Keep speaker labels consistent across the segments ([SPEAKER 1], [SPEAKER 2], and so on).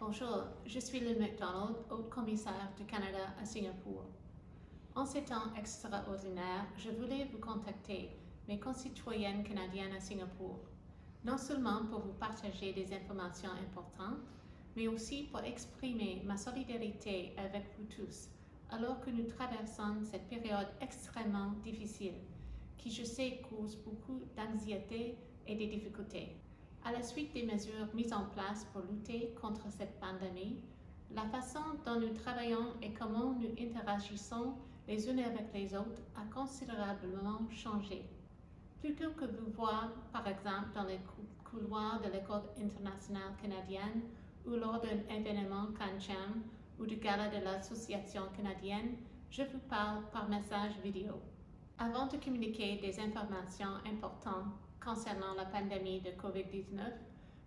[SPEAKER 1] Bonjour, je suis Lynn McDonald, haute commissaire du Canada à Singapour. En ces temps extraordinaires, je voulais vous contacter, mes concitoyennes canadiennes à Singapour, non seulement pour vous partager des informations importantes, mais aussi pour exprimer ma solidarité avec vous tous, alors que nous traversons cette période extrêmement difficile, qui je sais cause beaucoup d'anxiété et de difficultés. À la suite des mesures mises en place pour lutter contre cette pandémie, la façon dont nous travaillons et comment nous interagissons les unes avec les autres a considérablement changé. Plutôt que vous voir, par exemple, dans les couloirs de l'École internationale canadienne ou lors d'un événement CanCham ou du gala de l'Association canadienne, je vous parle par message vidéo. Avant de communiquer des informations importantes concernant la pandémie de COVID-19,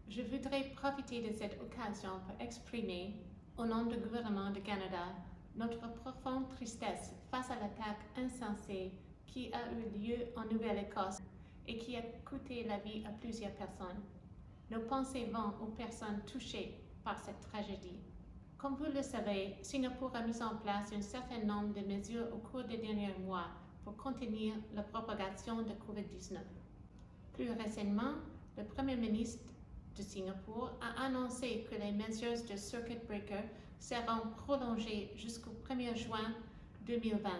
[SPEAKER 1] je voudrais profiter de cette occasion pour exprimer, au nom du gouvernement du Canada, notre profonde tristesse face à l'attaque insensée qui a eu lieu en Nouvelle-Écosse et qui a coûté la vie à plusieurs personnes. Nos pensées vont aux personnes touchées par cette tragédie. Comme vous le savez, Singapour a mis en place un certain nombre de mesures au cours des derniers mois pour contenir la propagation de COVID-19. Plus récemment, le Premier ministre de Singapour a annoncé que les mesures de Circuit Breaker seront prolongées jusqu'au 1er juin 2020.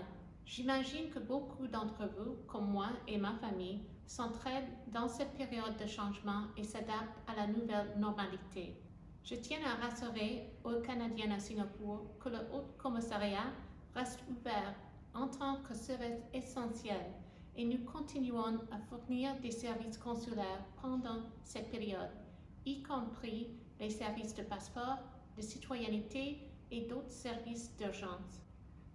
[SPEAKER 1] J'imagine que beaucoup d'entre vous, comme moi et ma famille, s'entraident dans cette période de changement et s'adaptent à la nouvelle normalité. Je tiens à rassurer aux Canadiens à Singapour que le Haut Commissariat reste ouvert en tant que service essentiel et nous continuons à fournir des services consulaires pendant cette période, y compris les services de passeport, de citoyenneté et d'autres services d'urgence.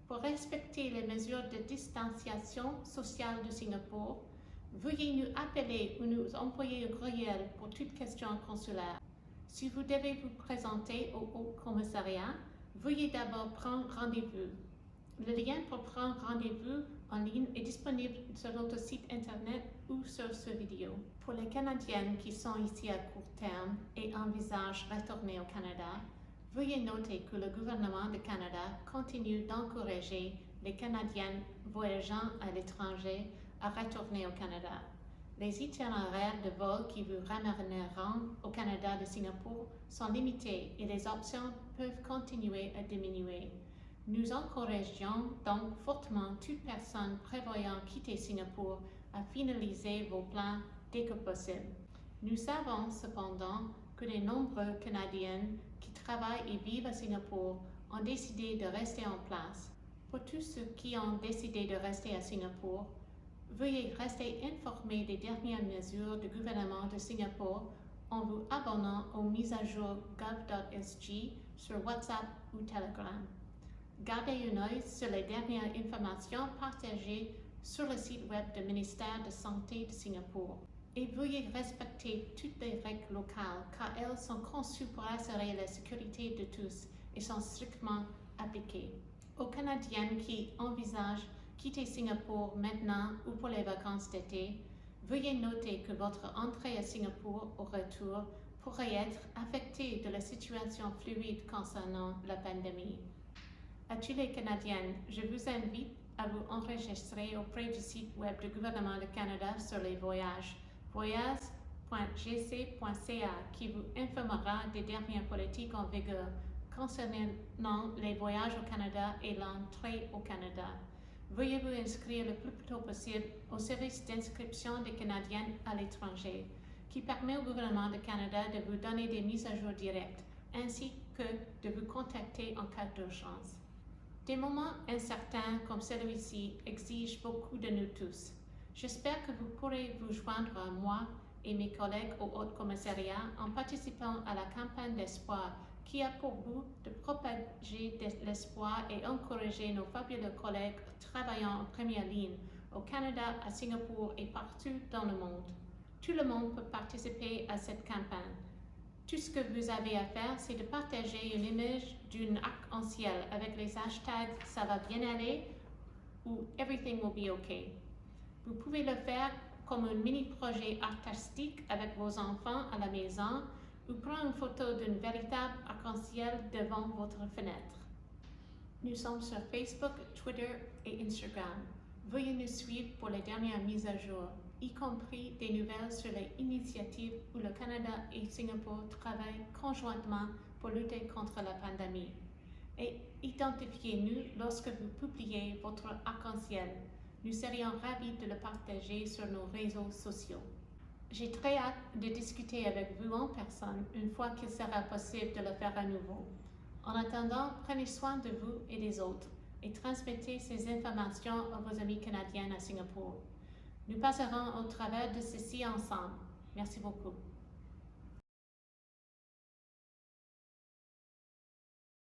[SPEAKER 1] Pour respecter les mesures de distanciation sociale de Singapour, veuillez nous appeler ou nous envoyer un courriel pour toute question consulaire. Si vous devez vous présenter au Haut Commissariat, veuillez d'abord prendre rendez-vous. Le lien pour prendre rendez-vous en ligne est disponible sur notre site internet ou sur ce vidéo. Pour les Canadiennes qui sont ici à court terme et envisagent retourner au Canada, veuillez noter que le gouvernement du Canada continue d'encourager les Canadiennes voyageant à l'étranger à retourner au Canada. Les itinéraires de vol qui vous ramèneront au Canada de Singapour sont limités et les options peuvent continuer à diminuer. Nous encourageons donc fortement toute personne prévoyant quitter Singapour à finaliser vos plans dès que possible. Nous savons cependant que de nombreux Canadiens qui travaillent et vivent à Singapour ont décidé de rester en place. Pour tous ceux qui ont décidé de rester à Singapour, veuillez rester informés des dernières mesures du gouvernement de Singapour en vous abonnant aux mises à jour gov.sg sur WhatsApp ou Telegram. Gardez un œil sur les dernières informations partagées sur le site web du ministère de Santé de Singapour. Et veuillez respecter toutes les règles locales car elles sont conçues pour assurer la sécurité de tous et sont strictement appliquées. Aux Canadiennes qui envisagent quitter Singapour maintenant ou pour les vacances d'été, veuillez noter que votre entrée à Singapour au retour pourrait être affectée de la situation fluide concernant la pandémie. À tous les Canadiens, je vous invite à vous enregistrer auprès du site web du gouvernement du Canada sur les voyages, voyages.gc.ca, qui vous informera des dernières politiques en vigueur concernant les voyages au Canada et l'entrée au Canada. Veuillez vous inscrire le plus tôt possible au service d'inscription des Canadiens à l'étranger, qui permet au gouvernement du Canada de vous donner des mises à jour directes, ainsi que de vous contacter en cas d'urgence. Des moments incertains comme celui-ci exigent beaucoup de nous tous. J'espère que vous pourrez vous joindre à moi et mes collègues au Haut Commissariat en participant à la campagne d'espoir qui a pour but de propager l'espoir et encourager nos fabuleux collègues travaillant en première ligne au Canada, à Singapour et partout dans le monde. Tout le monde peut participer à cette campagne. Tout ce que vous avez à faire, c'est de partager une image d'une arc-en-ciel avec les hashtags « ça va bien aller » ou « everything will be okay ». Vous pouvez le faire comme un mini-projet artistique avec vos enfants à la maison ou ou prendre une photo d'une véritable arc-en-ciel devant votre fenêtre. Nous sommes sur Facebook, Twitter et Instagram. Veuillez nous suivre pour les dernières mises à jour, y compris des nouvelles sur les initiatives où le Canada et Singapour travaillent conjointement pour lutter contre la pandémie. Et identifiez-nous lorsque vous publiez votre arc-en-ciel. Nous serions ravis de le partager sur nos réseaux sociaux. J'ai très hâte de discuter avec vous en personne une fois qu'il sera possible de le faire à nouveau. En attendant, prenez soin de vous et des autres et transmettez ces informations à vos amis canadiens à Singapour. Nous passerons au travers de ceci ensemble. Merci beaucoup.